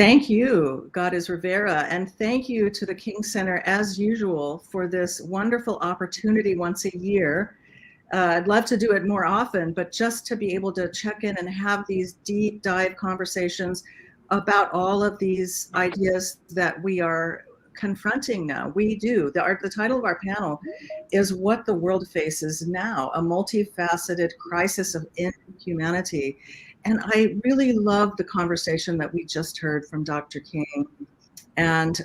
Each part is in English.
Thank you, Goddess Rivera, and thank you to the King Center, as usual, for this wonderful opportunity once a year. I'd love to do it more often, but just to be able to check in and have these deep dive conversations about all of these ideas that we are confronting now. We do. The title of our panel is What the World Faces Now, a multifaceted crisis of inhumanity. And I really love the conversation that we just heard from Dr. King and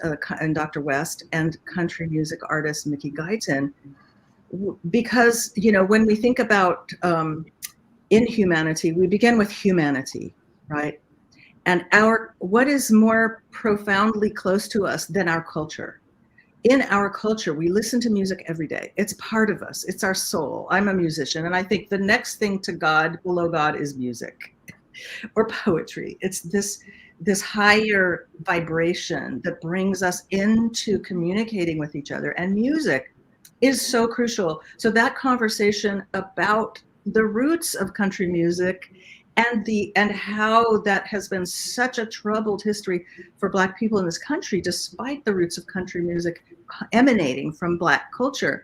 Dr. West and country music artist Mickey Guyton, because, you know, when we think about inhumanity, we begin with humanity, right? And what is more profoundly close to us than our culture? In our culture, we listen to music every day. It's part of us. It's our soul. I'm a musician, and I think the next thing to God, below God, is music or poetry. It's this higher vibration that brings us into communicating with each other, and music is so crucial. So that conversation about the roots of country music and how that has been such a troubled history for Black people in this country, despite the roots of country music emanating from Black culture.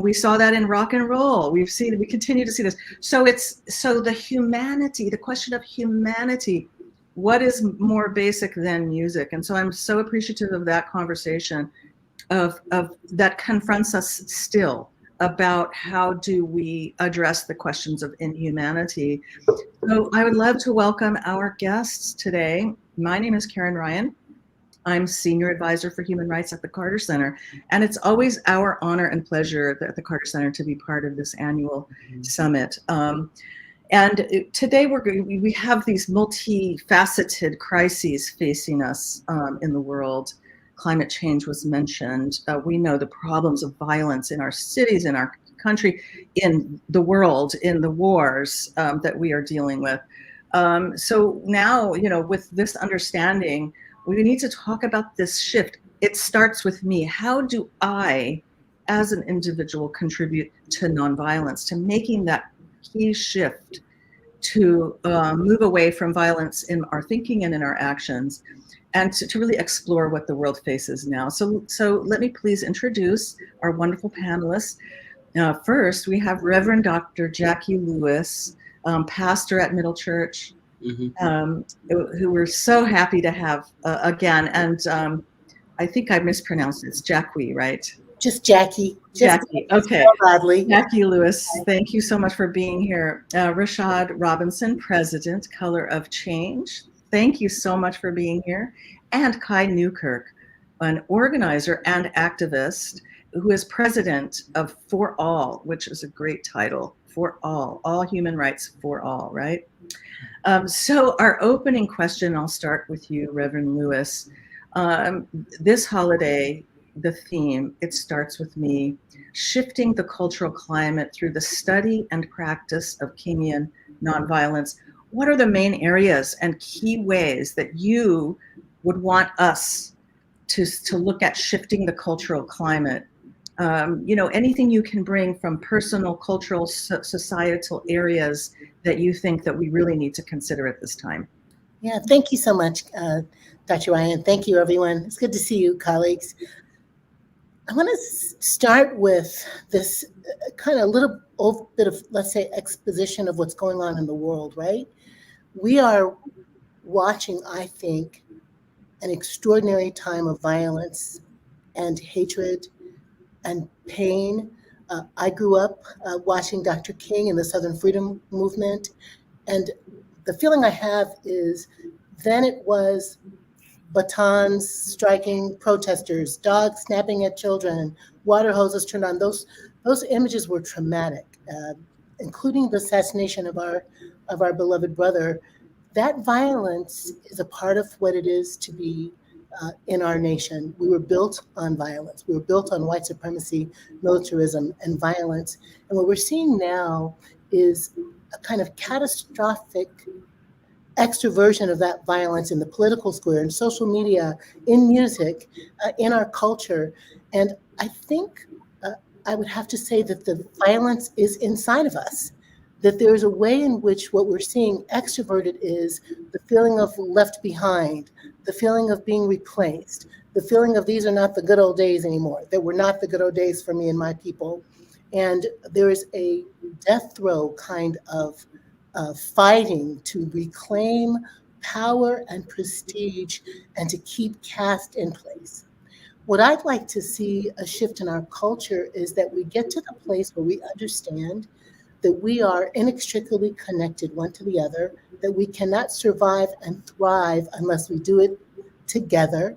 We saw that in rock and roll. We continue to see this. So the humanity, the question of humanity, what is more basic than music? And so I'm so appreciative of that conversation of that confronts us still about how do we address the questions of inhumanity. So I would love to welcome our guests today. My name is Karin Ryan. I'm Senior Advisor for Human Rights at the Carter Center, and it's always our honor and pleasure at the Carter Center to be part of this annual summit. And today we have these multifaceted crises facing us in the world. Climate change was mentioned. We know the problems of violence in our cities, in our country, in the world, in the wars that we are dealing with. So now, you know, with this understanding, we need to talk about this shift. It starts with me. How do I, as an individual, contribute to nonviolence, to making that key shift to move away from violence in our thinking and in our actions, and to really explore what the world faces now. So let me please introduce our wonderful panelists. First, we have Reverend Dr. Jackie Lewis, pastor at Middle Church, who we're so happy to have again. And I think I mispronounced it. It's Jackie, right? Just Jackie. Jackie, okay. Badly. Jackie Lewis, thank you so much for being here. Rashad Robinson, President, Color of Change. Thank you so much for being here. And Kai Newkirk, an organizer and activist who is president of For All, which is a great title, For All human rights for all, right? So our opening question, I'll start with you, Reverend Lewis. This holiday, the theme, it starts with me, shifting the cultural climate through the study and practice of Kingian nonviolence. What are the main areas and key ways that you would want us to look at shifting the cultural climate? You know, anything you can bring from personal, cultural, societal areas that you think that we really need to consider at this time. Yeah, thank you so much, Dr. Ryan. Thank you, everyone. It's good to see you, colleagues. I want to start with this kind of little bit of, let's say, exposition of what's going on in the world, right? We are watching, I think, an extraordinary time of violence and hatred and pain. I grew up watching Dr. King and the Southern Freedom Movement, and the feeling I have is then it was batons striking protesters, dogs snapping at children, water hoses turned on. Those images were traumatic, including the assassination of our beloved brother. That violence is a part of what it is to be in our nation. We were built on violence. We were built on white supremacy, militarism, and violence. And what we're seeing now is a kind of catastrophic extroversion of that violence in the political square, in social media, in music, in our culture. And I think I would have to say that the violence is inside of us. that there is a way in which what we're seeing extroverted is the feeling of left behind, the feeling of being replaced, the feeling of these are not the good old days anymore, that were not the good old days for me and my people. And there is a death throw kind of fighting to reclaim power and prestige and to keep caste in place. What I'd like to see a shift in our culture is that we get to the place where we understand that we are inextricably connected one to the other, that we cannot survive and thrive unless we do it together.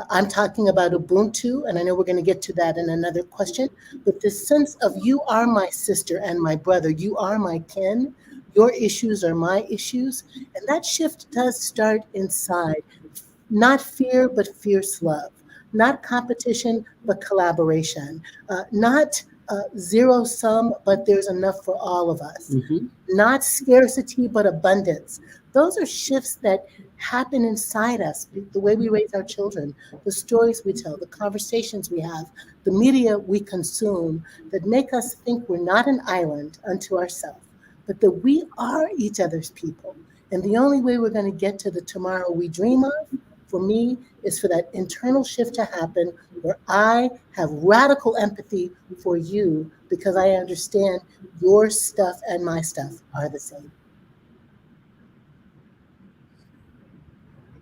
I'm talking about Ubuntu, and I know we're going to get to that in another question, but this sense of you are my sister and my brother, you are my kin, your issues are my issues, and that shift does start inside. Not fear, but fierce love. Not competition, but collaboration. Not zero sum, but there's enough for all of us. Mm-hmm. Not scarcity, but abundance. Those are shifts that happen inside us, the way we raise our children, the stories we tell, the conversations we have, the media we consume that make us think we're not an island unto ourselves, but that we are each other's people. And the only way we're going to get to the tomorrow we dream of, for me, is for that internal shift to happen where I have radical empathy for you because I understand your stuff and my stuff are the same.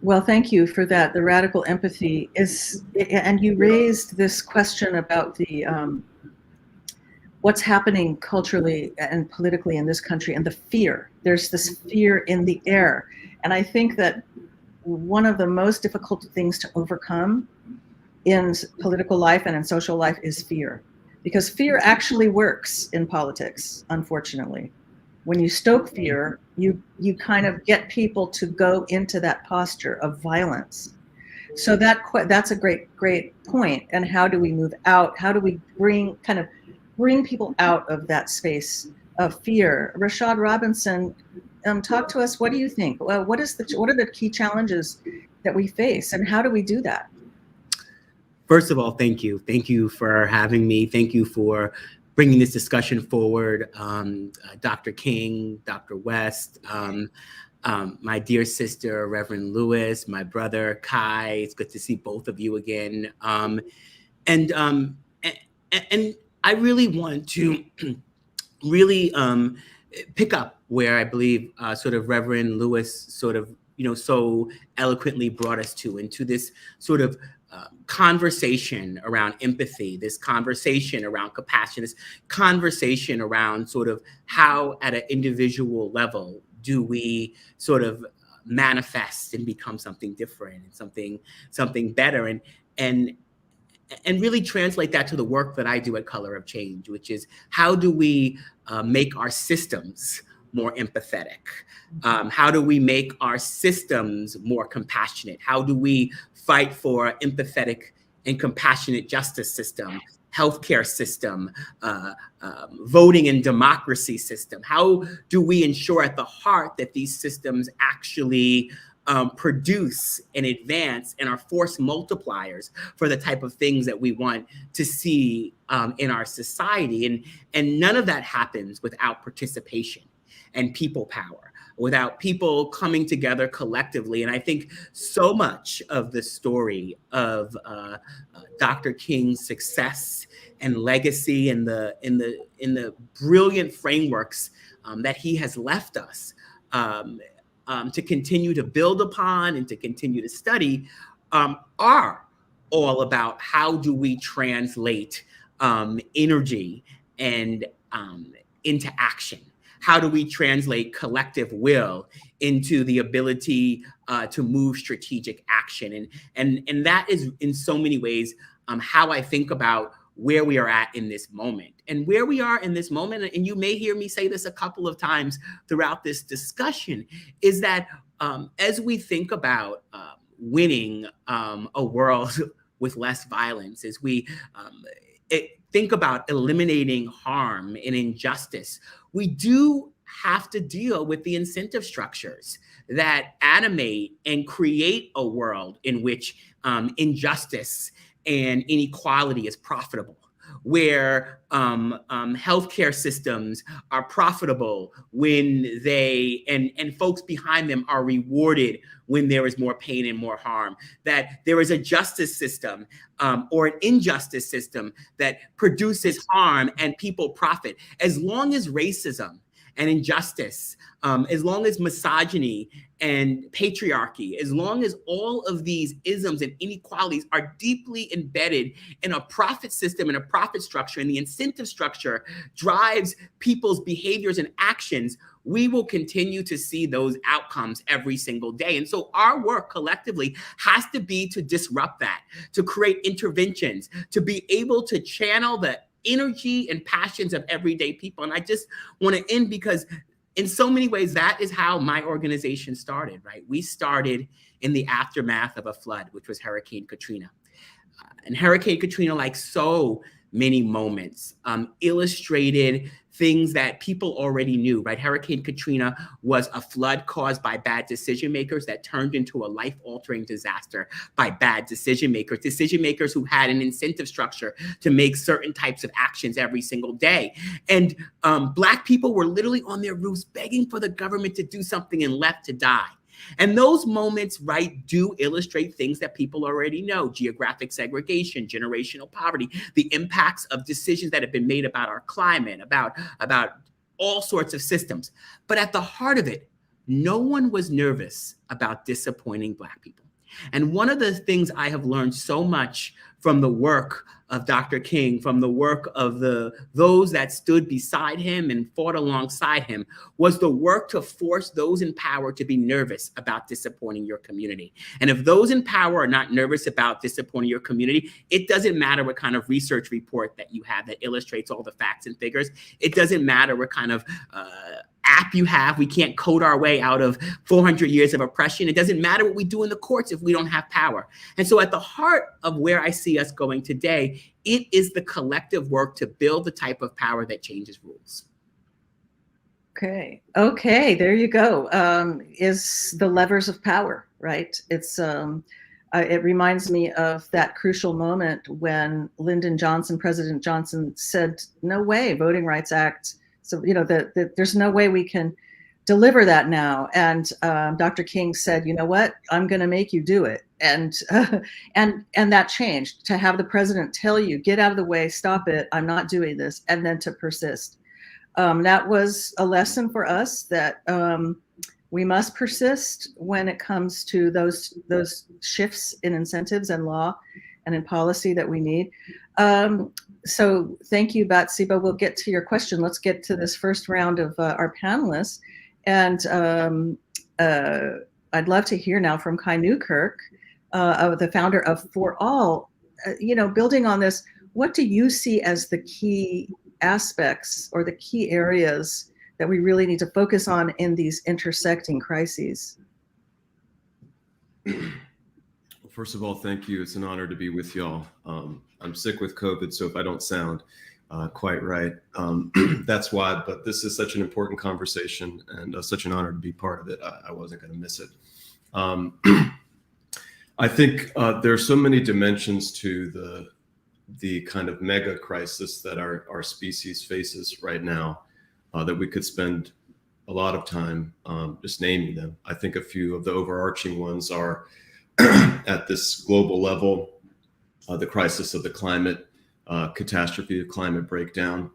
Well, thank you for that. The radical empathy is, and you raised this question about the what's happening culturally and politically in this country and the fear. There's this fear in the air. And I think that one of the most difficult things to overcome in political life and in social life is fear, because fear actually works in politics, unfortunately. When you stoke fear, you kind of get people to go into that posture of violence. So that's a great point. And how do we move out? How do we bring people out of that space of fear? Rashad Robinson, talk to us. What do you think? What are the key challenges that we face, and how do we do that? First of all, thank you. Thank you for having me. Thank you for bringing this discussion forward. Dr. King, Dr. West, my dear sister, Reverend Lewis, my brother, Kai. It's good to see both of you again. And I really want to really pick up where I believe sort of Reverend Lewis sort of, so eloquently brought us to, into this sort of conversation around empathy, this conversation around compassion, this conversation around sort of how at an individual level do we sort of manifest and become something different and something better, and really translate that to the work that I do at Color of Change, which is how do we make our systems more empathetic? How do we make our systems more compassionate? How do we fight for an empathetic and compassionate justice system, healthcare system, voting and democracy system? How do we ensure at the heart that these systems actually produce and advance and are force multipliers for the type of things that we want to see in our society? And none of that happens without participation and people power, without people coming together collectively. And I think so much of the story of Dr. King's success and legacy and the brilliant frameworks that he has left us to continue to build upon and to continue to study are all about how do we translate energy and into action. How do we translate collective will into the ability to move strategic action? And that is in so many ways how I think about where we are at in this moment. And where we are in this moment, and you may hear me say this a couple of times throughout this discussion, is that as we think about winning a world with less violence, as we think about eliminating harm and injustice, we do have to deal with the incentive structures that animate and create a world in which injustice and inequality is profitable, where healthcare systems are profitable when and folks behind them are rewarded when there is more pain and more harm, that there is a justice system or an injustice system that produces harm and people profit. As long as racism and injustice, as long as misogyny and patriarchy, as long as all of these isms and inequalities are deeply embedded in a profit system and a profit structure, and the incentive structure drives people's behaviors and actions, we will continue to see those outcomes every single day. And so our work collectively has to be to disrupt that, to create interventions, to be able to channel the energy and passions of everyday people. And I just want to end because in so many ways, that is how my organization started, right? We started in the aftermath of a flood, which was Hurricane Katrina. And Hurricane Katrina, like so many moments, illustrated things that people already knew, right? Hurricane Katrina was a flood caused by bad decision makers that turned into a life-altering disaster by bad decision makers who had an incentive structure to make certain types of actions every single day. And Black people were literally on their roofs begging for the government to do something and left to die. And those moments, right, do illustrate things that people already know: geographic segregation, generational poverty, the impacts of decisions that have been made about our climate, about all sorts of systems. But at the heart of it, no one was nervous about disappointing Black people. And one of the things I have learned so much from the work of Dr. King, from the work of those that stood beside him and fought alongside him, was the work to force those in power to be nervous about disappointing your community. And if those in power are not nervous about disappointing your community, it doesn't matter what kind of research report that you have that illustrates all the facts and figures. It doesn't matter what kind of app you have. We can't code our way out of 400 years of oppression. It doesn't matter what we do in the courts if we don't have power. And so at the heart of where I see us going today, it is the collective work to build the type of power that changes rules. Okay, there you go. Is the levers of power, right? It's it reminds me of that crucial moment when President Johnson said, "No way, Voting Rights Act." So, there's no way we can deliver that now. And Dr. King said, "You know what? I'm going to make you do it." And that changed, to have the president tell you, "Get out of the way, stop it, I'm not doing this," and then to persist. That was a lesson for us that we must persist when it comes to those shifts in incentives and law and in policy that we need. So thank you, Batsiba. We'll get to your question. Let's get to this first round of our panelists. And I'd love to hear now from Kai Newkirk, the founder of For All. Building on this, what do you see as the key aspects or the key areas that we really need to focus on in these intersecting crises? First of all, thank you. It's an honor to be with y'all. I'm sick with COVID, so if I don't sound quite right, that's why. But this is such an important conversation and such an honor to be part of it. I wasn't going to miss it. I think there are so many dimensions to the kind of mega crisis that our species faces right now that we could spend a lot of time just naming them. I think a few of the overarching ones are at this global level, the crisis of the climate, catastrophe of climate breakdown,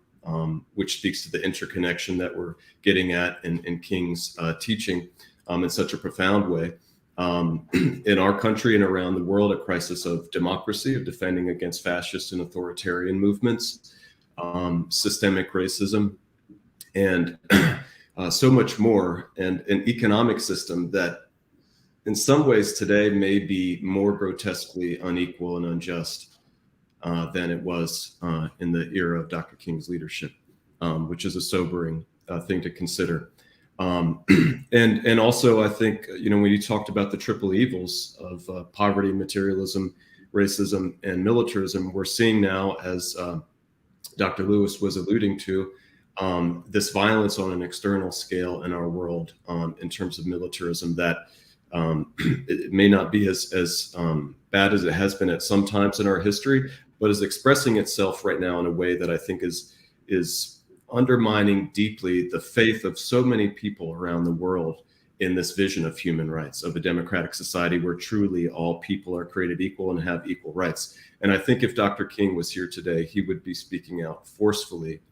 which speaks to the interconnection that we're getting at in King's teaching in such a profound way. In our country and around the world, a crisis of democracy, of defending against fascist and authoritarian movements, systemic racism, and so much more, and an economic system that in some ways today may be more grotesquely unequal and unjust than it was in the era of Dr. King's leadership, which is a sobering thing to consider. And also, I think, when you talked about the triple evils of poverty, materialism, racism, and militarism, we're seeing now, as Dr. Lewis was alluding to, this violence on an external scale in our world in terms of militarism that it may not be as bad as it has been at some times in our history, but is expressing itself right now in a way that I think is undermining deeply the faith of so many people around the world in this vision of human rights, of a democratic society where truly all people are created equal and have equal rights. And I think if Dr. King was here today, he would be speaking out forcefully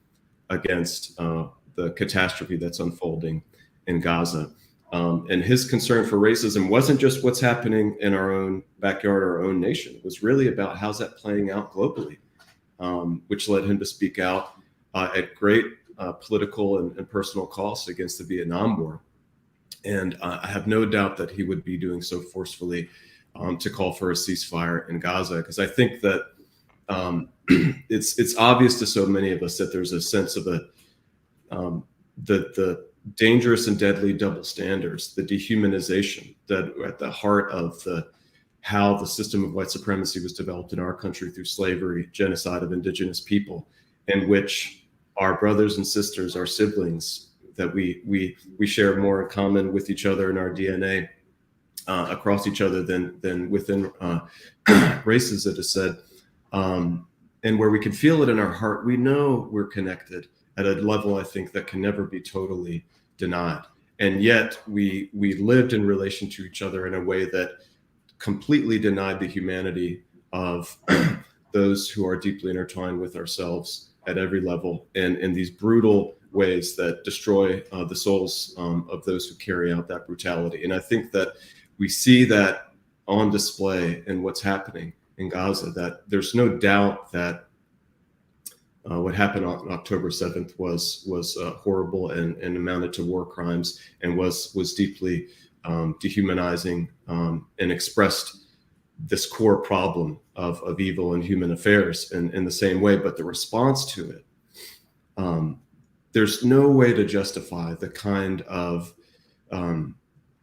against the catastrophe that's unfolding in Gaza. And his concern for racism wasn't just what's happening in our own backyard, our own nation. It was really about how's that playing out globally, which led him to speak out at great political and personal cost against the Vietnam War. And I have no doubt that he would be doing so forcefully to call for a ceasefire in Gaza, because I think that it's obvious to so many of us that there's a sense of the dangerous and deadly double standards, the dehumanization that are at the heart of how the system of white supremacy was developed in our country through slavery, genocide of indigenous people, in which our brothers and sisters, our siblings, that we share more in common with each other in our DNA across each other than within races, it is said, and where we can feel it in our heart. We know we're connected at a level, I think, that can never be totally denied. And yet we lived in relation to each other in a way that completely denied the humanity of those who are deeply intertwined with ourselves at every level, and in these brutal ways that destroy the souls of those who carry out that brutality. And I think that we see that on display in what's happening in Gaza, that there's no doubt that what happened on October 7th was horrible and amounted to war crimes, and was deeply dehumanizing, and expressed this core problem of evil and human affairs in the same way. But the response to it, there's no way to justify the kind of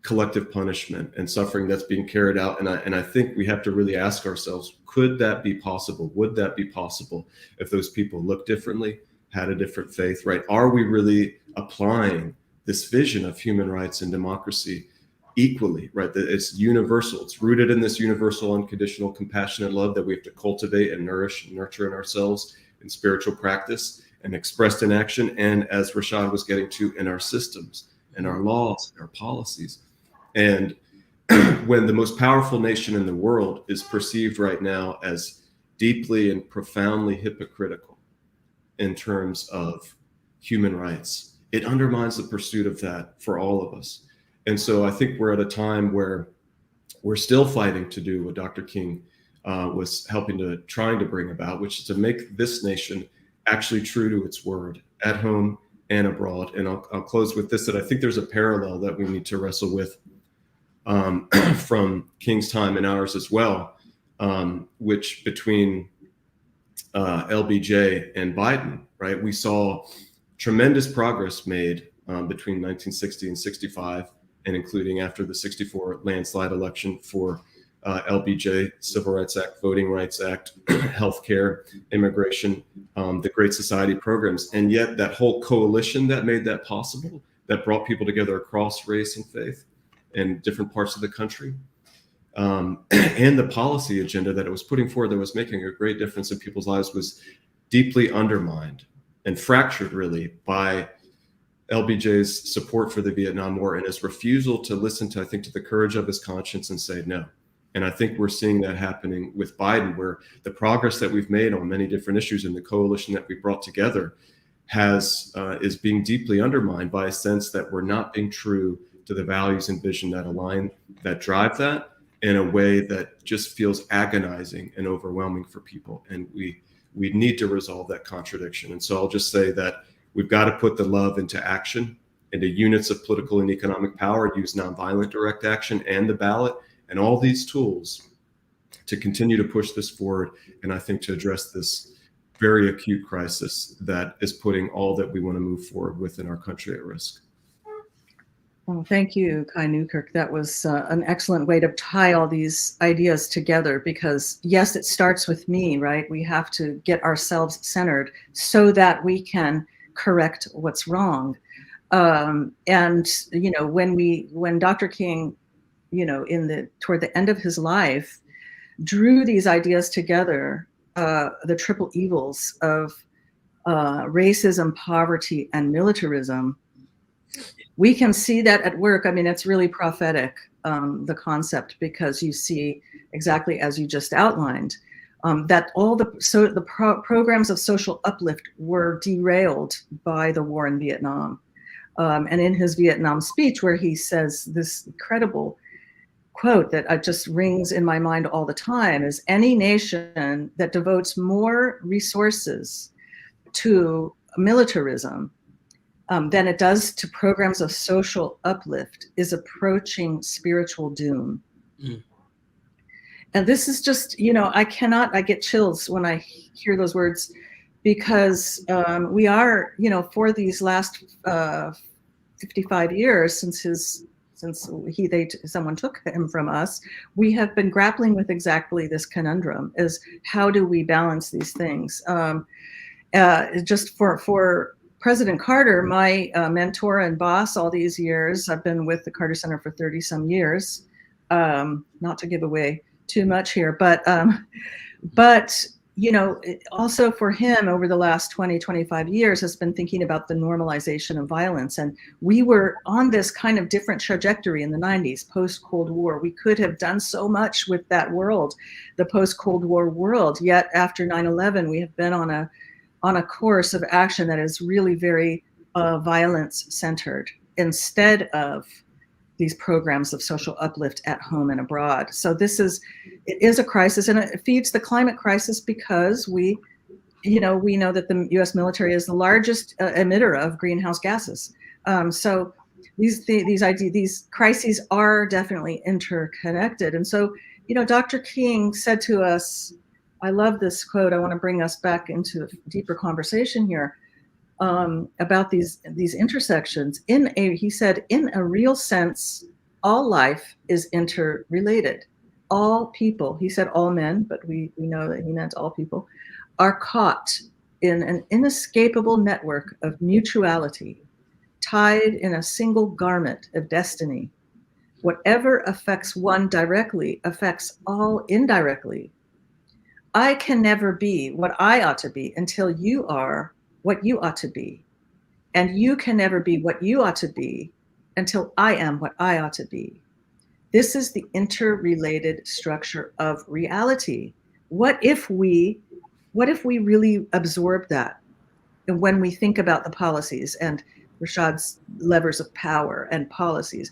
collective punishment and suffering that's being carried out. And I think we have to really ask ourselves, could that be possible? Would that be possible if those people looked differently, had a different faith, right? Are we really applying this vision of human rights and democracy equally, right? That it's universal. It's rooted in this universal, unconditional, compassionate love that we have to cultivate and nourish and nurture in ourselves in spiritual practice and expressed in action. And as Rashad was getting to, in our systems and our laws, and our policies. And when the most powerful nation in the world is perceived right now as deeply and profoundly hypocritical in terms of human rights, it undermines the pursuit of that for all of us. And so I think we're at a time where we're still fighting to do what Dr. King was trying to bring about, which is to make this nation actually true to its word at home and abroad. And I'll close with this, that I think there's a parallel that we need to wrestle with from King's time and ours as well, which between LBJ and Biden, right? We saw tremendous progress made between 1960 and 65, and including after the 64 landslide election for LBJ, Civil Rights Act, Voting Rights Act, healthcare, immigration, the Great Society programs. And yet that whole coalition that made that possible, that brought people together across race and faith in different parts of the country, and the policy agenda that it was putting forward that was making a great difference in people's lives, was deeply undermined and fractured really by LBJ's support for the Vietnam War and his refusal to listen to, I think, to the courage of his conscience and say no. And I think we're seeing that happening with Biden, where the progress that we've made on many different issues and the coalition that we brought together is being deeply undermined by a sense that we're not being true to the values and vision that align, that drive that, in a way that just feels agonizing and overwhelming for people. And we need to resolve that contradiction. And so I'll just say that we've got to put the love into action, into units of political and economic power, use nonviolent direct action and the ballot and all these tools to continue to push this forward. And I think to address this very acute crisis that is putting all that we want to move forward with in our country at risk. Well, thank you, Kai Newkirk. That was an excellent way to tie all these ideas together, because yes, it starts with me, right? We have to get ourselves centered so that we can correct what's wrong. And, you know, when Dr. King, you know, toward the end of his life, drew these ideas together the triple evils of racism, poverty, and militarism, we can see that at work. I mean, it's really prophetic, the concept, because you see exactly as you just outlined, that all the programs of social uplift were derailed by the war in Vietnam. And in his Vietnam speech, where he says this incredible quote that just rings in my mind all the time, is any nation that devotes more resources to militarism than it does to programs of social uplift is approaching spiritual doom. Mm. And this is just, I get chills when I hear those words, because we are, for these last 55 years since someone took him from us, we have been grappling with exactly this conundrum: is how do we balance these things? Just for President Carter, my mentor and boss all these years, I've been with the Carter Center for 30 some years, not to give away too much here, but also for him over the last 20, 25 years has been thinking about the normalization of violence. And we were on this kind of different trajectory in the 90s, post-Cold War. We could have done so much with that world, the post-Cold War world. Yet after 9/11, we have been on a course of action that is really very violence-centered, instead of these programs of social uplift at home and abroad. So it is a crisis, and it feeds the climate crisis, because we know that the U.S. military is the largest emitter of greenhouse gases. So these crises are definitely interconnected. And so, Dr. King said to us, I love this quote. I want to bring us back into a deeper conversation here about these intersections. He said, in a real sense, all life is interrelated. All people, he said all men, but we know that he meant all people, are caught in an inescapable network of mutuality, tied in a single garment of destiny. Whatever affects one directly affects all indirectly. I can never be what I ought to be until you are what you ought to be. And you can never be what you ought to be until I am what I ought to be. This is the interrelated structure of reality. What if we really absorb that? And when we think about the policies and Rashad's levers of power and policies,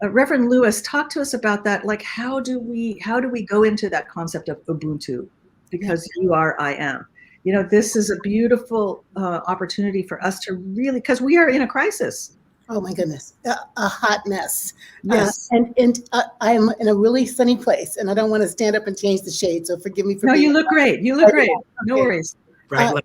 Reverend Lewis, talk to us about that. Like, how do we go into that concept of Ubuntu? Because you are, I am. This is a beautiful opportunity for us to really, because we are in a crisis. Oh my goodness, a hot mess. Yes. And I'm in a really sunny place, and I don't want to stand up and change the shade, so forgive me for. No, you look great. You look great. No worries. Right.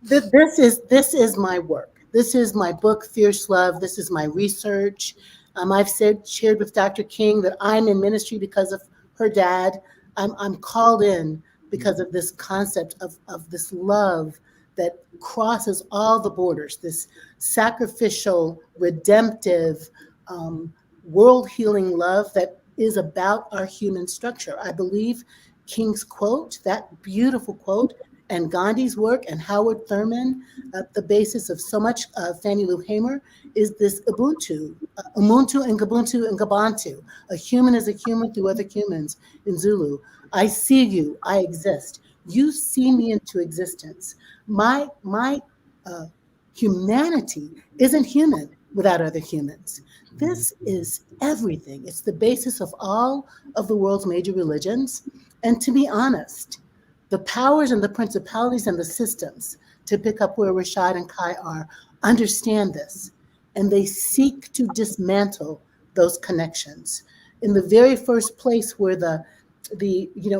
This is my work. This is my book, Fierce Love. This is my research. I've shared with Dr. King that I'm in ministry because of her dad. I'm called in because of this concept of this love that crosses all the borders, this sacrificial, redemptive, world-healing love that is about our human structure. I believe King's quote, that beautiful quote, and Gandhi's work and Howard Thurman, the basis of so much Fannie Lou Hamer, is this Ubuntu, Umuntu and Ubuntu and Gabantu. A human is a human through other humans in Zulu. I see you, I exist. You see me into existence. My humanity isn't human without other humans. This is everything. It's the basis of all of the world's major religions. And to be honest, the powers and the principalities and the systems, to pick up where Rashad and Kai are, understand this. And they seek to dismantle those connections. In the very first place where the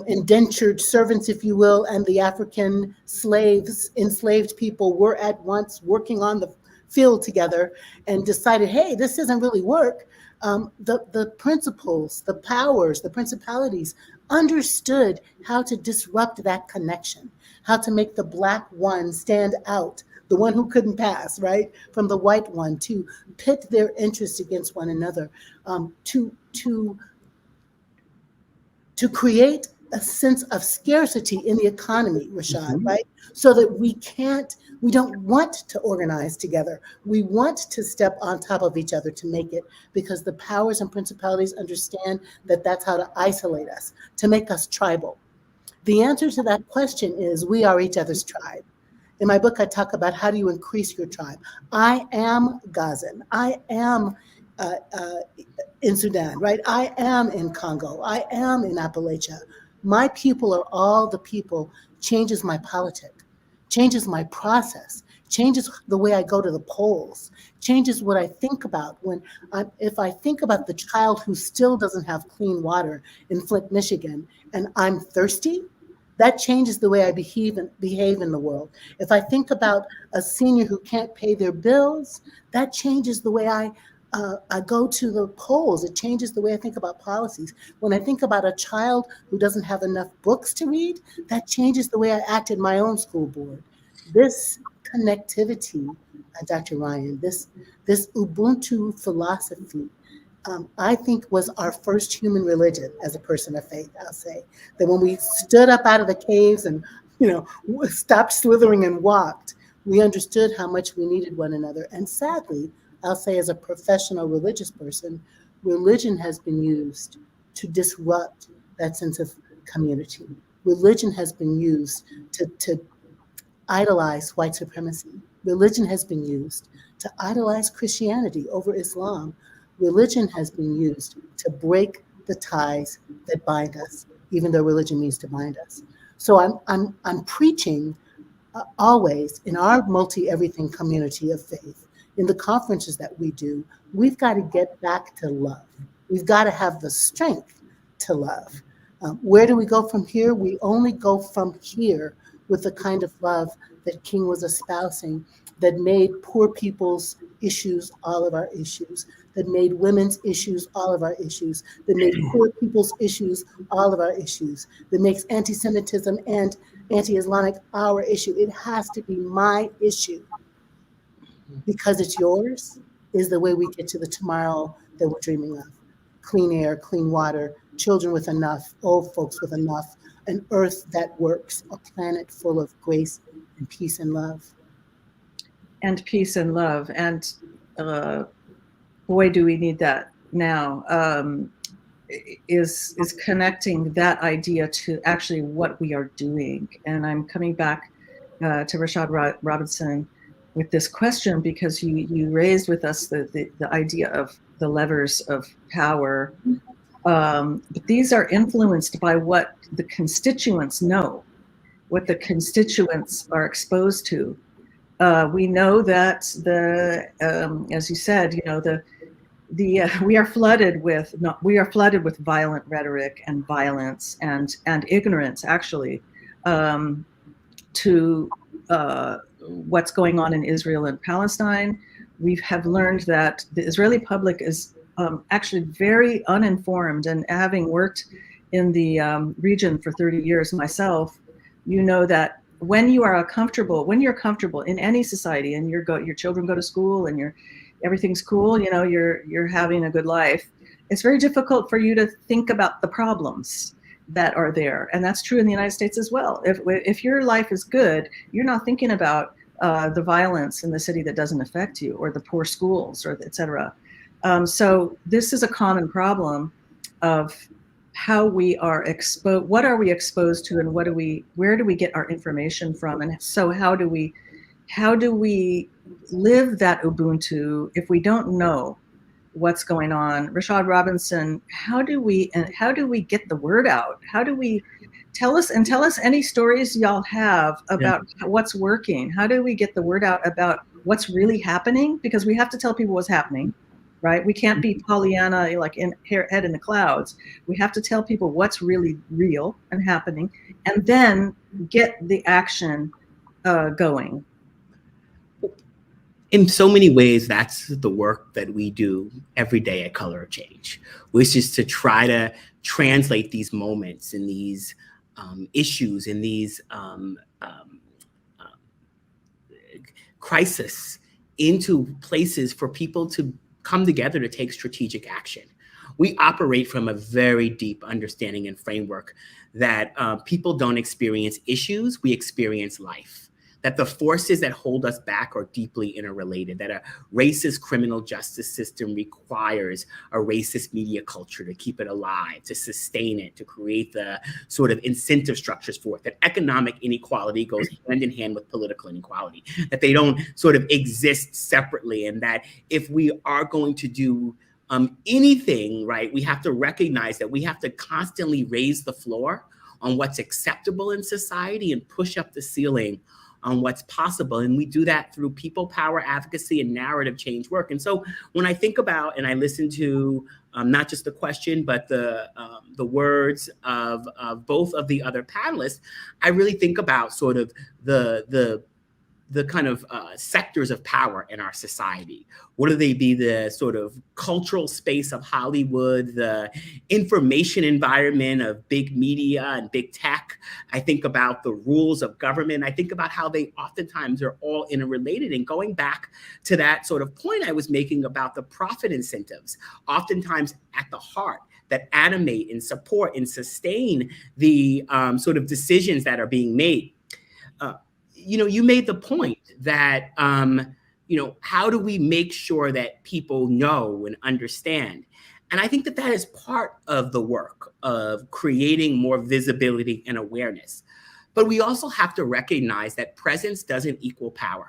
indentured servants, if you will, and the African slaves, enslaved people were at once working on the field together and decided, hey, this doesn't really work. The principles, the powers, the principalities understood how to disrupt that connection, how to make the Black one stand out, the one who couldn't pass, right, from the white one, to pit their interests against one another, to create a sense of scarcity in the economy, Rashad, right? So that we don't want to organize together. We want to step on top of each other to make it, because the powers and principalities understand that that's how to isolate us, to make us tribal. The answer to that question is we are each other's tribe. In my book, I talk about how do you increase your tribe. I am Gazan. I am in Sudan, right? I am in Congo. I am in Appalachia. My people are all the people changes my politic, changes my process, changes the way I go to the polls, changes what I think about if I think about the child who still doesn't have clean water in Flint, Michigan, and I'm thirsty, that changes the way I behave in the world. If I think about a senior who can't pay their bills, that changes the way I go to the polls. It changes the way I think about policies. When I think about a child who doesn't have enough books to read, that changes the way I act in my own school board. This connectivity, Dr. Ryan, this Ubuntu philosophy, I think was our first human religion as a person of faith. I'll say that when we stood up out of the caves and stopped slithering and walked, we understood how much we needed one another. And sadly, I'll say as a professional religious person, religion has been used to disrupt that sense of community. Religion has been used to idolize white supremacy. Religion has been used to idolize Christianity over Islam. Religion has been used to break the ties that bind us, even though religion means to bind us. So I'm preaching always in our multi-everything community of faith, in the conferences that we do, we've got to get back to love. We've got to have the strength to love. Where do we go from here? We only go from here with the kind of love that King was espousing, that made poor people's issues all of our issues, that made women's issues all of our issues, that made poor people's issues all of our issues, that makes anti-Semitism and anti-Islamic our issue. It has to be my issue. Because it's yours is the way we get to the tomorrow that we're dreaming of. Clean air, clean water, children with enough, old folks with enough, an earth that works, a planet full of grace and peace and love. And peace and love. And boy, do we need that now, is connecting that idea to actually what we are doing. And I'm coming back to Rashad Robinson with this question, because you raised with us the idea of the levers of power. But these are influenced by what the constituents know, what the constituents are exposed to. We know that as you said, we are flooded with violent rhetoric and violence and ignorance, actually, to what's going on in Israel and Palestine. We have learned that the Israeli public is actually very uninformed, and having worked in the region for 30 years myself, you know that when you're comfortable in any society, and your children go to school and everything's cool, you're having a good life, it's very difficult for you to think about the problems that are there. And that's true in the United States as well. If your life is good, you're not thinking about the violence in the city that doesn't affect you, or the poor schools, or et cetera. So this is a common problem of how we are exposed. What are we exposed to, and where do we get our information from? And so how do we live that Ubuntu if we don't know what's going on? Rashad Robinson, how do we get the word out? How do we tell us any stories y'all have about what's working? How do we get the word out about what's really happening? Because we have to tell people what's happening, right? We can't be Pollyanna, like head in the clouds. We have to tell people what's really real and happening, and then get the action going. In so many ways, that's the work that we do every day at Color of Change, which is to try to translate these moments and these issues and these crises into places for people to come together to take strategic action. we operate from a very deep understanding and framework that people don't experience issues, we experience life. That the forces that hold us back are deeply interrelated, that a racist criminal justice system requires a racist media culture to keep it alive, to sustain it, to create the sort of incentive structures for it, that economic inequality goes hand in hand with political inequality, that they don't sort of exist separately, and that if we are going to do anything, right, we have to recognize that we have to constantly raise the floor on what's acceptable in society and push up the ceiling on what's possible. And we do that through people power advocacy and narrative change work. And so when I think about and I listen to not just the question, but the words of both of the other panelists, I really think about sort of the kind of sectors of power in our society. Whether they be the sort of cultural space of Hollywood, the information environment of big media and big tech. I think about the rules of government. I think about how they oftentimes are all interrelated. And going back to that sort of point I was making about the profit incentives, oftentimes at the heart, that animate and support and sustain the sort of decisions that are being made. You made the point that, how do we make sure that people know and understand? And I think that that is part of the work of creating more visibility and awareness. But we also have to recognize that presence doesn't equal power.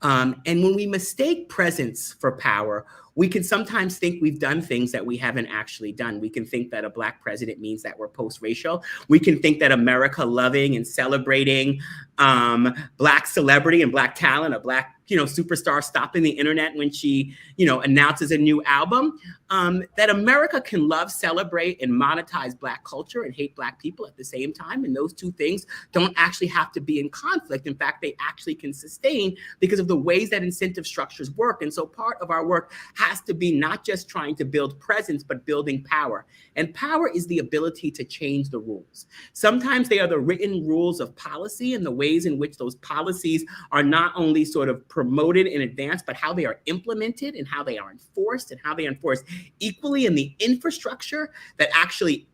And when we mistake presence for power, we can sometimes think we've done things that we haven't actually done. We can think that a Black president means that we're post-racial. We can think that America loving and celebrating Black celebrity and Black talent, a Black superstar stopping the internet when she announces a new album, that America can love, celebrate, and monetize Black culture and hate Black people at the same time. And those two things don't actually have to be in conflict. In fact, they actually can sustain because of the ways that incentive structures work. And so part of our work has to be not just trying to build presence, but building power. And power is the ability to change the rules. Sometimes they are the written rules of policy and the ways in which those policies are not only sort of promoted in advance, but how they are implemented and how they are enforced and how they are enforced equally in the infrastructure that actually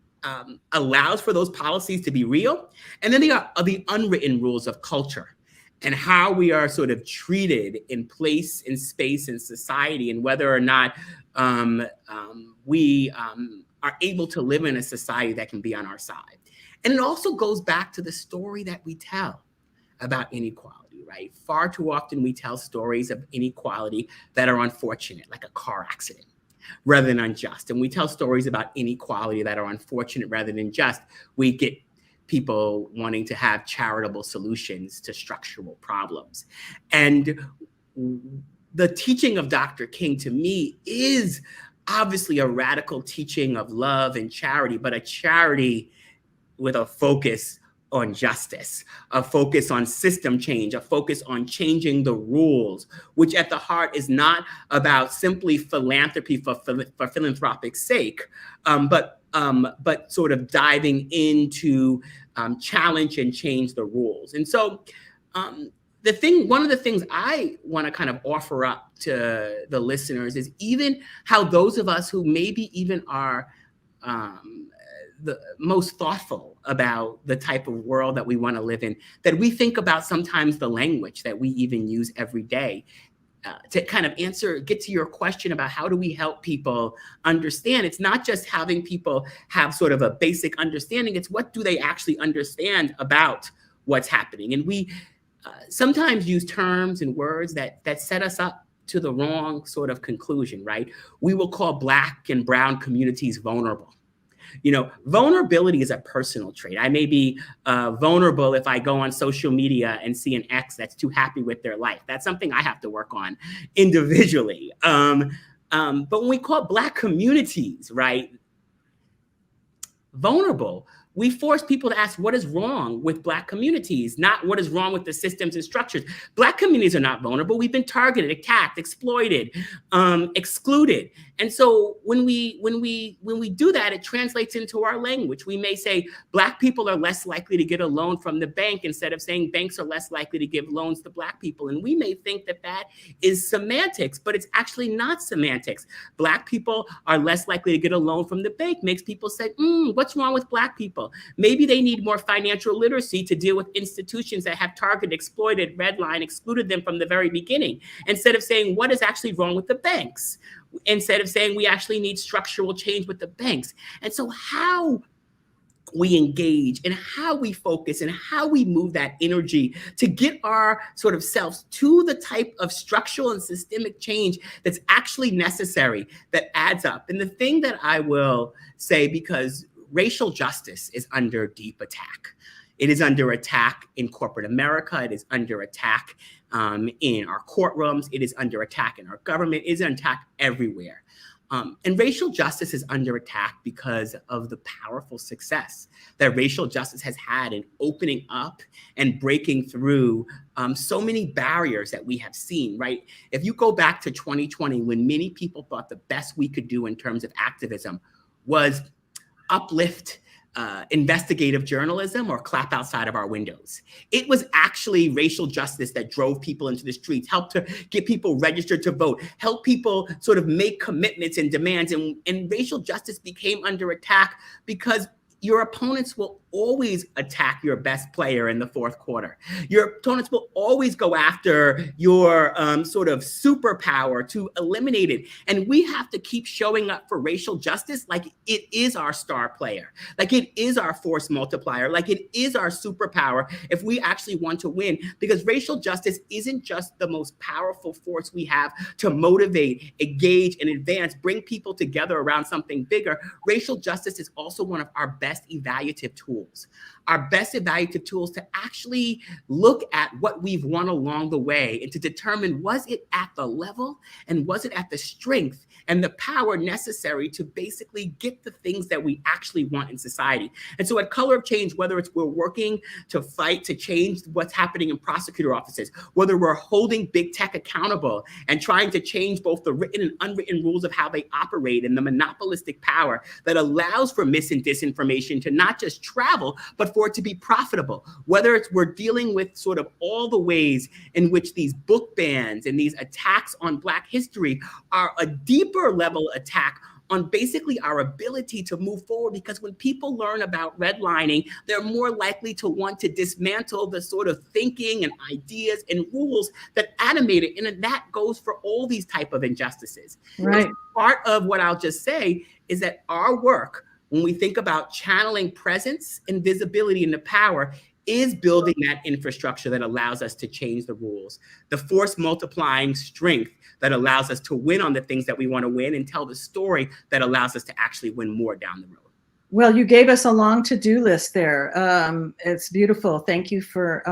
allows for those policies to be real. And then they are the unwritten rules of culture and how we are sort of treated in place, in space, in society, and whether or not we are able to live in a society that can be on our side. And it also goes back to the story that we tell about inequality, right? Far too often we tell stories of inequality that are unfortunate, like a car accident, rather than unjust. And we tell stories about inequality that are unfortunate rather than just. We get people wanting to have charitable solutions to structural problems. And the teaching of Dr. King, to me, is obviously a radical teaching of love and charity, but a charity with a focus on justice, a focus on system change, a focus on changing the rules, which at the heart is not about simply philanthropy for philanthropic sake, but sort of diving into challenge and change the rules. And so one of the things I want to kind of offer up to the listeners is even how those of us who maybe even are the most thoughtful about the type of world that we want to live in, that we think about sometimes the language that we even use every day to kind of get to your question about how do we help people understand. It's not just having people have sort of a basic understanding, it's what do they actually understand about what's happening. And we sometimes use terms and words that set us up to the wrong sort of conclusion, right? We will call Black and brown communities vulnerable. Vulnerability is a personal trait. I may be vulnerable if I go on social media and see an ex that's too happy with their life. That's something I have to work on individually. But when we call Black communities, right, vulnerable, we force people to ask what is wrong with Black communities, not what is wrong with the systems and structures. Black communities are not vulnerable. We've been targeted, attacked, exploited, excluded. And so when we do that, it translates into our language. We may say Black people are less likely to get a loan from the bank instead of saying banks are less likely to give loans to Black people. And we may think that that is semantics, but it's actually not semantics. Black people are less likely to get a loan from the bank makes people say, what's wrong with Black people? Maybe they need more financial literacy to deal with institutions that have targeted, exploited, redlined, excluded them from the very beginning. Instead of saying what is actually wrong with the banks, instead of saying we actually need structural change with the banks. And so how we engage and how we focus and how we move that energy to get our sort of selves to the type of structural and systemic change that's actually necessary, that adds up. And the thing that I will say, because racial justice is under deep attack. It is under attack in corporate America. It is under attack in our courtrooms. It is under attack in our government. It is under attack everywhere. And racial justice is under attack because of the powerful success that racial justice has had in opening up and breaking through so many barriers that we have seen, right? If you go back to 2020, when many people thought the best we could do in terms of activism was uplift investigative journalism or clap outside of our windows. It was actually racial justice that drove people into the streets, helped to get people registered to vote, help people sort of make commitments and demands. And racial justice became under attack because your opponents will always attack your best player in the fourth quarter. Your opponents will always go after your sort of superpower to eliminate it. And we have to keep showing up for racial justice like it is our star player, like it is our force multiplier, like it is our superpower if we actually want to win. Because racial justice isn't just the most powerful force we have to motivate, engage, and advance, bring people together around something bigger. Racial justice is also one of our best evaluative tools. Our best evaluative tools to actually look at what we've won along the way and to determine, was it at the level and was it at the strength and the power necessary to basically get the things that we actually want in society. And so at Color of Change, whether it's we're working to fight to change what's happening in prosecutor offices, whether we're holding big tech accountable and trying to change both the written and unwritten rules of how they operate and the monopolistic power that allows for mis and disinformation to not just travel, but for it to be profitable, whether it's we're dealing with sort of all the ways in which these book bans and these attacks on Black history are a deeper level attack on basically our ability to move forward. Because when people learn about redlining, they're more likely to want to dismantle the sort of thinking and ideas and rules that animate it. And that goes for all these type of injustices. Right. And part of what I'll just say is that our work, when we think about channeling presence and visibility into power, is building that infrastructure that allows us to change the rules, the force multiplying strength that allows us to win on the things that we want to win and tell the story that allows us to actually win more down the road. Well, you gave us a long to-do list there. It's beautiful. Thank you for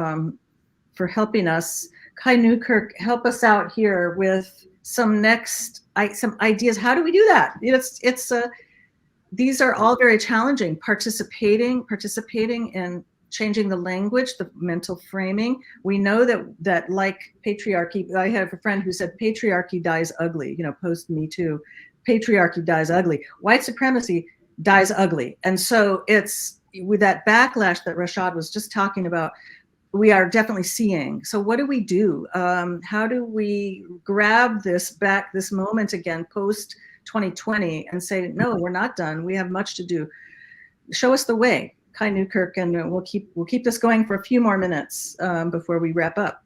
helping us. Kai Newkirk, help us out here with some ideas. How do we do that? These are all very challenging. Participating in changing the language, the mental framing. We know that like patriarchy, I have a friend who said patriarchy dies ugly, post Me Too, patriarchy dies ugly. White supremacy dies ugly. And so it's with that backlash that Rashad was just talking about, we are definitely seeing. So what do we do? How do we grab this moment again, post 2020 and say, no, we're not done. We have much to do. Show us the way. Kai Newkirk, and we'll keep this going for a few more minutes before we wrap up.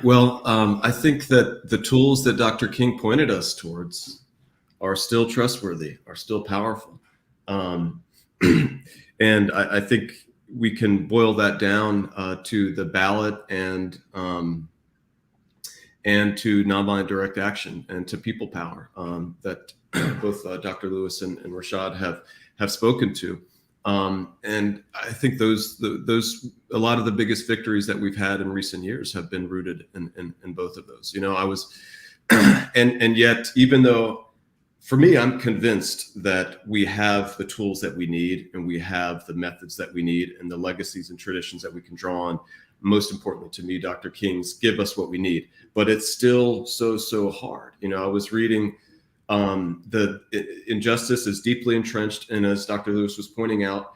Well, I think that the tools that Dr. King pointed us towards are still trustworthy, are still powerful. And I think we can boil that down to the ballot and to nonviolent direct action and to people power that both Dr. Lewis and Rashad have spoken to. And I think those a lot of the biggest victories that we've had in recent years have been rooted in both of those. I was, and yet, even though for me, I'm convinced that we have the tools that we need, and we have the methods that we need, and the legacies and traditions that we can draw on. Most importantly to me, Dr. King's give us what we need, but it's still so hard. You know, I was reading the injustice is deeply entrenched, and as Dr. Lewis was pointing out,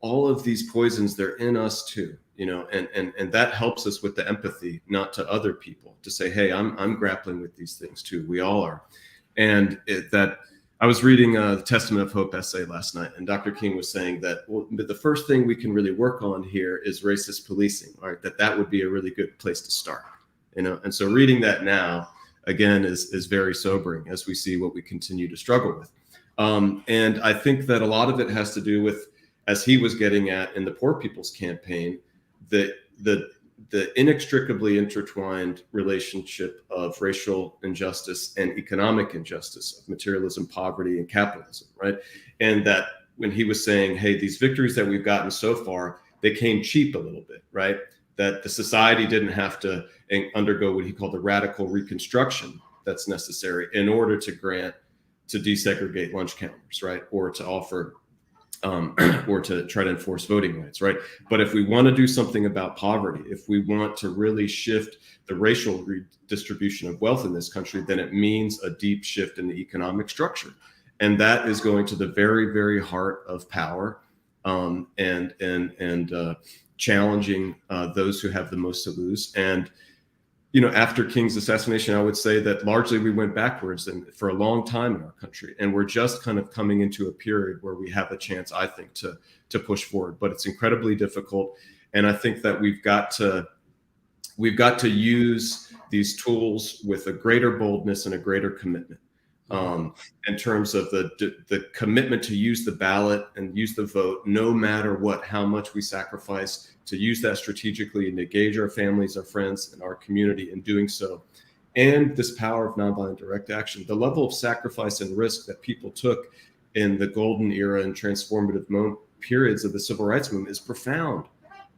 all of these poisons, they're in us too. You know, and that helps us with the empathy, not to other people, to say, hey, I'm grappling with these things too. We all are. And that I was reading the Testament of Hope essay last night, and Dr. King was saying that, well, the first thing we can really work on here is racist policing, right? That would be a really good place to start, you know? And so reading that now, again, is very sobering as we see what we continue to struggle with. And I think that a lot of it has to do with, as he was getting at in the Poor People's Campaign, the inextricably intertwined relationship of racial injustice and economic injustice, of materialism, poverty, and capitalism, right? And that when he was saying, hey, these victories that we've gotten so far, they came cheap a little bit, right? That the society didn't have to undergo what he called the radical reconstruction that's necessary in order to desegregate lunch counters, right? Or to offer or to try to enforce voting rights, right? But if we want to do something about poverty, if we want to really shift the racial redistribution of wealth in this country, then it means a deep shift in the economic structure. And that is going to the very, very heart of power, and challenging those who have the most to lose. And you know, after King's assassination, I would say that largely we went backwards and for a long time in our country. And we're just kind of coming into a period where we have a chance, I think, to push forward. But it's incredibly difficult. And I think that we've got to use these tools with a greater boldness and a greater commitment. In terms of the commitment to use the ballot and use the vote, no matter what, how much we sacrifice, to use that strategically and engage our families, our friends, and our community in doing so. And this power of nonviolent direct action, the level of sacrifice and risk that people took in the golden era and transformative periods of the civil rights movement is profound.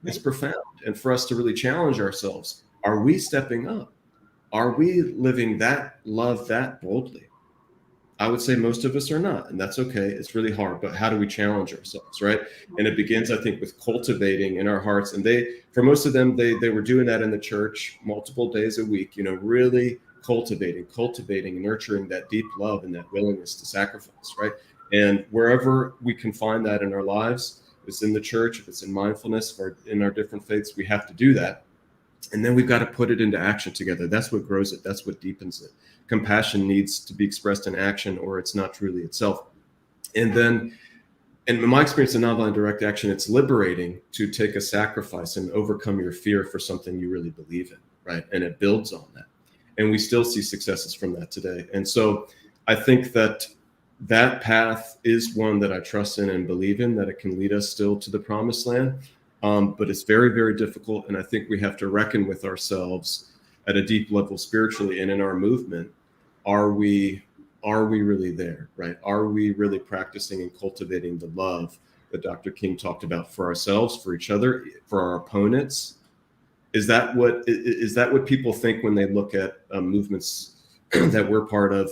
It's profound. And for us to really challenge ourselves, are we stepping up? Are we living that love that boldly? I would say most of us are not, and that's okay. It's really hard, but how do we challenge ourselves, right? And it begins, I think, with cultivating in our hearts. And for most of them, they were doing that in the church multiple days a week, you know, really cultivating, nurturing that deep love and that willingness to sacrifice, right? And wherever we can find that in our lives, if it's in the church, if it's in mindfulness, or in our different faiths, we have to do that. And then we've got to put it into action together. That's what grows it. That's what deepens it. Compassion needs to be expressed in action, or it's not truly itself. And then, in my experience in nonviolent direct action, it's liberating to take a sacrifice and overcome your fear for something you really believe in, right? And it builds on that. And we still see successes from that today. And so I think that path is one that I trust in and believe in, that it can lead us still to the promised land. But it's very, very difficult. And I think we have to reckon with ourselves at a deep level spiritually and in our movement. Are we really there, right? Are we really practicing and cultivating the love that Dr. King talked about for ourselves, for each other, for our opponents? Is that what people think when they look at movements that we're part of?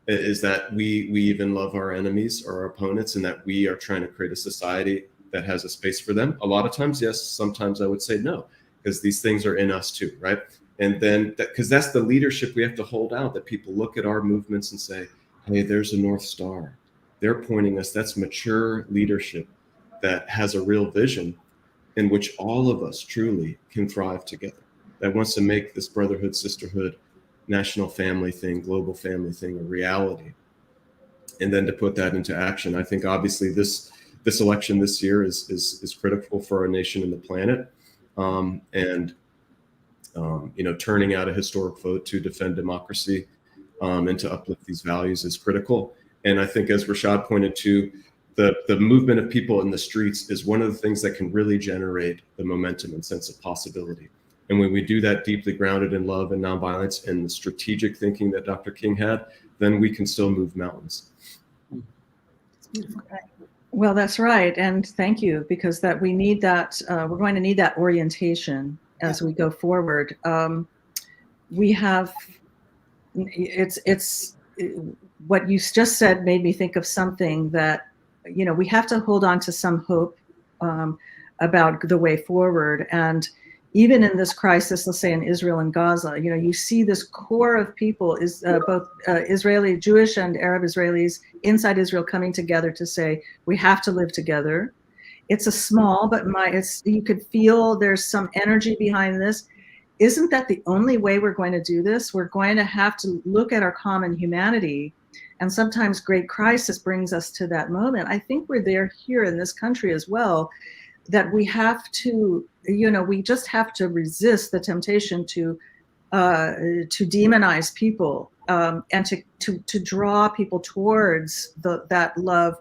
Is that we even love our enemies or our opponents, and that we are trying to create a society that has a space for them? A lot of times, yes. Sometimes I would say no, because these things are in us too, right? And then, because that's the leadership we have to hold out, that people look at our movements and say, hey, there's a North Star. They're pointing us. That's mature leadership that has a real vision in which all of us truly can thrive together, that wants to make this brotherhood, sisterhood, national family thing, global family thing a reality. And then to put that into action. I think obviously this election this year is critical for our nation and the planet. Turning out a historic vote to defend democracy and to uplift these values is critical. And I think, as Rashad pointed to, the movement of people in the streets is one of the things that can really generate the momentum and sense of possibility. And when we do that deeply grounded in love and nonviolence and the strategic thinking that Dr. King had, then we can still move mountains. Well, that's right. And thank you, because that we need that, we're going to need that orientation as we go forward. We have, what you just said made me think of something that, we have to hold on to some hope about the way forward. And even in this crisis, let's say in Israel and Gaza, you see this core of people, is both Israeli, Jewish and Arab Israelis inside Israel coming together to say, we have to live together. It's a small, but you could feel there's some energy behind this. Isn't that the only way we're going to do this? We're going to have to look at our common humanity. And sometimes great crisis brings us to that moment. I think we're there here in this country as well, that we have to, we just have to resist the temptation to demonize people and to draw people towards that love.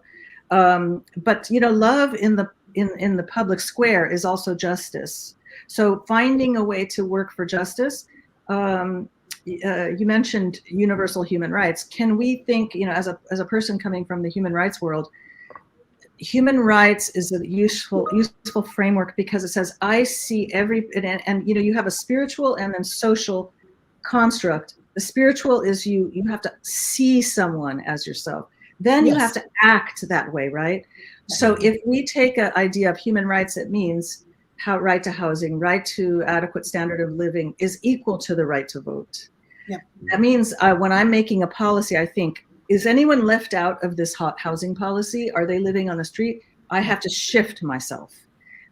But love in the public square is also justice. So finding a way to work for justice. You mentioned universal human rights. Can we think, as a person coming from the human rights world, human rights is a useful framework because it says I see and you have a spiritual and then social construct. The spiritual is you have to see someone as yourself. Then you have to act that way, right? So if we take an idea of human rights, it means right to housing, right to adequate standard of living is equal to the right to vote. Yeah. That means when I'm making a policy, I think, is anyone left out of this housing policy? Are they living on the street? I have to shift myself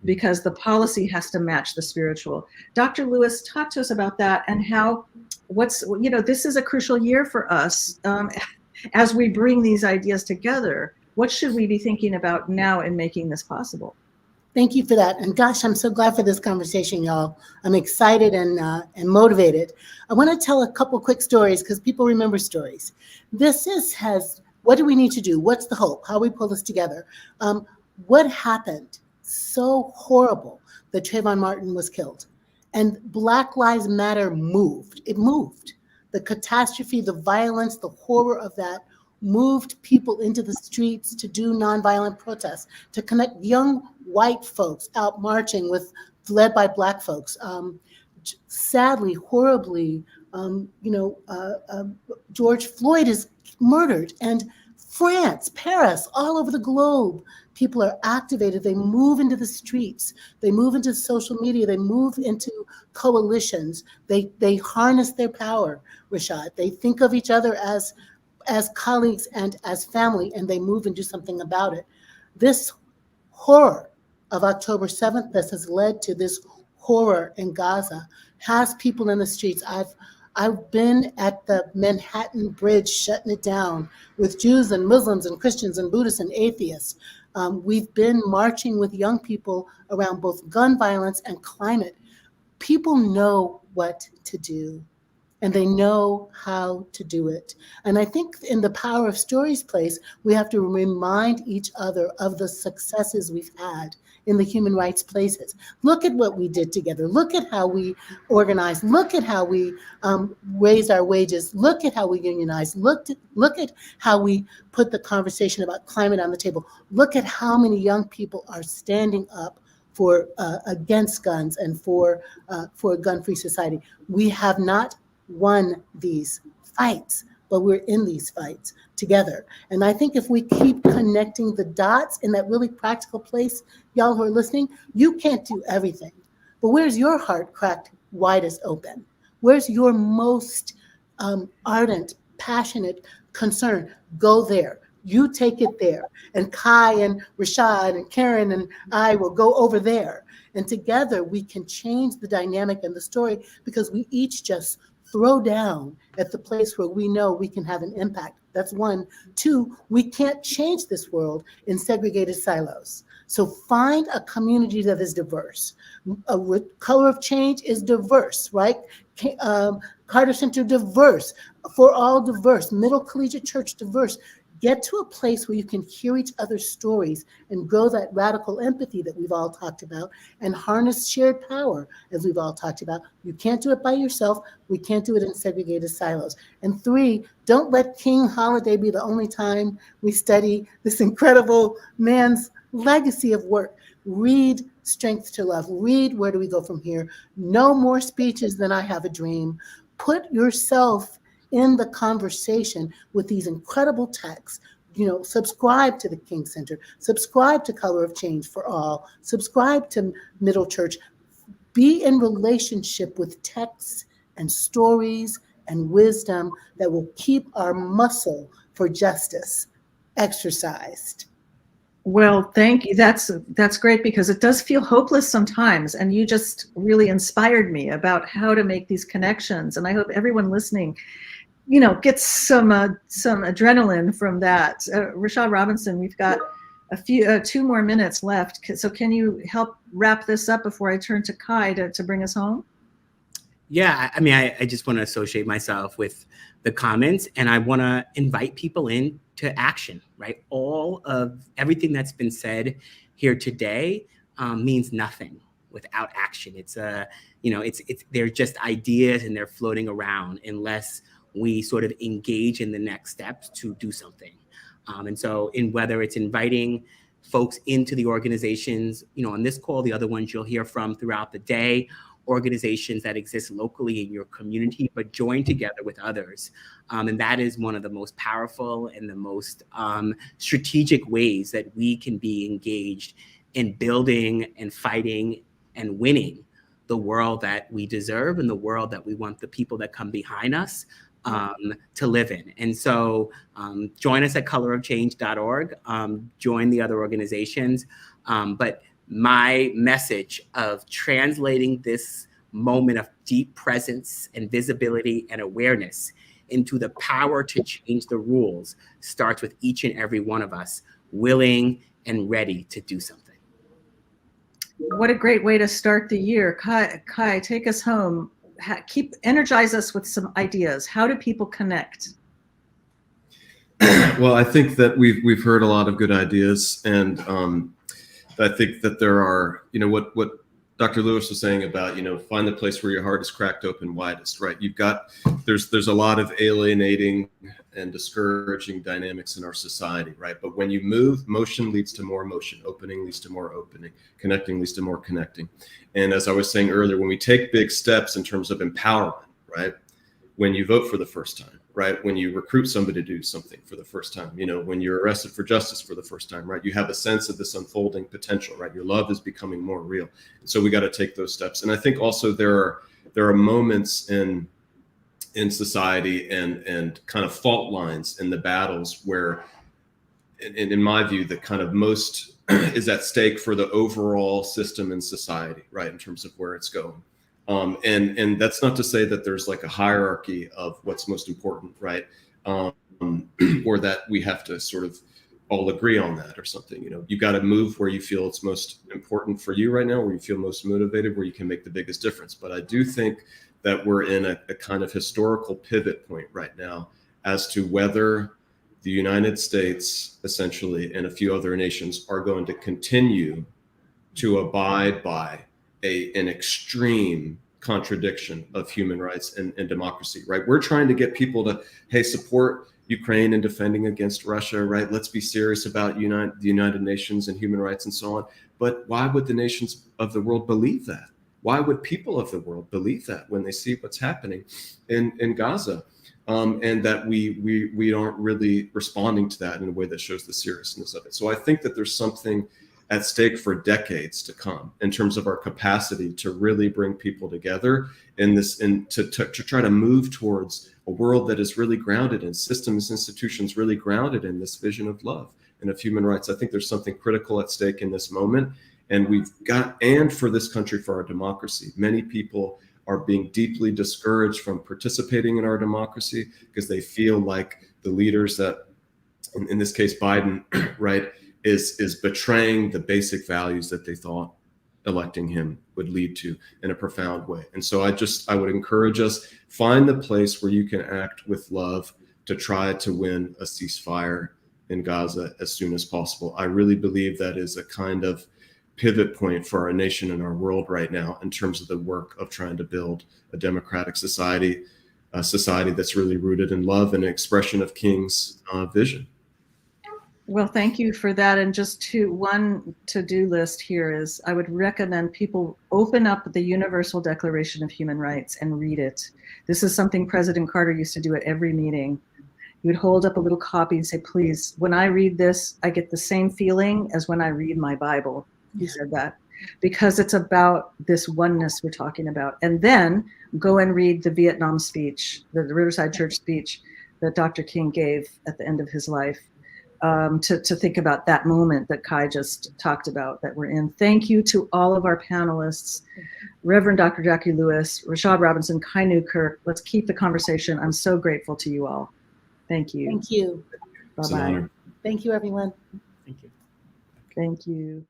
because the policy has to match the spiritual. Dr. Lewis, talk to us about that and how, this is a crucial year for us as we bring these ideas together. What should we be thinking about now in making this possible? Thank you for that. And gosh, I'm so glad for this conversation, y'all. I'm excited and motivated. I want to tell a couple quick stories because people remember stories. What do we need to do? What's the hope? How we pull this together? What happened? So horrible that Trayvon Martin was killed. And Black Lives Matter moved. It moved. The catastrophe, the violence, the horror of that moved people into the streets to do nonviolent protests, to connect young white folks out marching led by Black folks. Sadly, horribly, George Floyd is murdered, and France, Paris, all over the globe, people are activated. They move into the streets. They move into social media. They move into coalitions. They harness their power, Rashad. They think of each other as colleagues and as family, and they move and do something about it. This horror of October 7th that has led to this horror in Gaza has people in the streets. I've been at the Manhattan Bridge shutting it down with Jews and Muslims and Christians and Buddhists and atheists. We've been marching with young people around both gun violence and climate. People know what to do, and they know how to do it. And I think in the Power of Stories place, we have to remind each other of the successes we've had in the human rights places. Look at what we did together. Look at how we organized. Look at how we raised our wages. Look at how we unionized. Look at how we put the conversation about climate on the table. Look at how many young people are standing up for against guns and for a gun-free society. We have not won these fights, but we're in these fights together. And I think if we keep connecting the dots in that really practical place, y'all who are listening, you can't do everything. But where's your heart cracked widest open? Where's your most ardent, passionate concern? Go there. You take it there. And Kai and Rashad and Karin and I will go over there. And together we can change the dynamic and the story because we each just throw down at the place where we know we can have an impact. That's one. Two, we can't change this world in segregated silos. So find a community that is diverse. Color of Change is diverse, right? Carter Center diverse, For All diverse, Middle Collegiate Church diverse. Get to a place where you can hear each other's stories and grow that radical empathy that we've all talked about and harness shared power, as we've all talked about. You can't do it by yourself. We can't do it in segregated silos. And three, don't let King Holiday be the only time we study this incredible man's legacy of work. Read Strength to Love. Read Where Do We Go From Here? No more speeches than I Have a Dream. Put yourself in the conversation with these incredible texts. Subscribe to the King Center, subscribe to Color of Change for All, subscribe to Middle Church. Be in relationship with texts and stories and wisdom that will keep our muscle for justice exercised. Well, thank you. That's great, because it does feel hopeless sometimes, and you just really inspired me about how to make these connections. And I hope everyone listening, gets some adrenaline from that. Rashad Robinson, we've got two more minutes left. So can you help wrap this up before I turn to Kai to bring us home? Yeah, I mean, I just want to associate myself with the comments, and I want to invite people in to action, right? All of everything that's been said here today means nothing without action. It's they're just ideas and they're floating around unless we sort of engage in the next steps to do something. And so whether it's inviting folks into the organizations, on this call, the other ones you'll hear from throughout the day, organizations that exist locally in your community, but join together with others. And that is one of the most powerful and the most strategic ways that we can be engaged in building and fighting and winning the world that we deserve and the world that we want the people that come behind us to live in. And so join us at colorofchange.org, join the other organizations. But my message of translating this moment of deep presence and visibility and awareness into the power to change the rules starts with each and every one of us willing and ready to do something. What a great way to start the year. Kai, take us home. Energize us with some ideas. How do people connect? Well, I think that we've heard a lot of good ideas, and I think that there are, what Dr. Lewis was saying about, find the place where your heart is cracked open widest, right? There's a lot of alienating and discouraging dynamics in our society, right? But when you move, motion leads to more motion, opening leads to more opening, connecting leads to more connecting. And as I was saying earlier, when we take big steps in terms of empowerment, right? When you vote for the first time, right? When you recruit somebody to do something for the first time, when you're arrested for justice for the first time, right? You have a sense of this unfolding potential, right? Your love is becoming more real. And so we got to take those steps. And I think also there are moments in society and kind of fault lines in the battles where, in my view, the kind of most is at stake for the overall system in society, right? In terms of where it's going. And that's not to say that there's like a hierarchy of what's most important, right? Or that we have to sort of all agree on that or something. You got to move where you feel it's most important for you right now, where you feel most motivated, where you can make the biggest difference. But I do think that we're in a kind of historical pivot point right now as to whether the United States, essentially, and a few other nations are going to continue to abide by an extreme contradiction of human rights and democracy, right? We're trying to get people to, hey, support Ukraine in defending against Russia, right? Let's be serious about the United Nations and human rights and so on. But why would the nations of the world believe that? Why would people of the world believe that when they see what's happening in Gaza? And that we aren't really responding to that in a way that shows the seriousness of it. So I think that there's something at stake for decades to come in terms of our capacity to really bring people together in this, and to try to move towards a world that is really grounded in systems, institutions, really grounded in this vision of love and of human rights. I think there's something critical at stake in this moment. And for this country, for our democracy, many people are being deeply discouraged from participating in our democracy because they feel like the leaders that, in this case, Biden, right, is betraying the basic values that they thought electing him would lead to in a profound way. And so I would encourage us, find the place where you can act with love to try to win a ceasefire in Gaza as soon as possible. I really believe that is a kind of pivot point for our nation and our world right now in terms of the work of trying to build a democratic society, a society that's really rooted in love and an expression of King's vision. Well, thank you for that. And just one to-do list here is I would recommend people open up the Universal Declaration of Human Rights and read it. This is something President Carter used to do at every meeting. He would hold up a little copy and say, please, when I read this, I get the same feeling as when I read my Bible. He said that because it's about this oneness we're talking about. And then go and read the Vietnam speech, the Riverside Church speech that Dr. King gave at the end of his life. To think about that moment that Kai just talked about that we're in. Thank you to all of our panelists, Reverend Dr. Jackie Lewis, Rashad Robinson, Kai Newkirk. Let's keep the conversation. I'm so grateful to you all. Thank you. Thank you. Bye-bye. Thank you, everyone. Thank you. Thank you.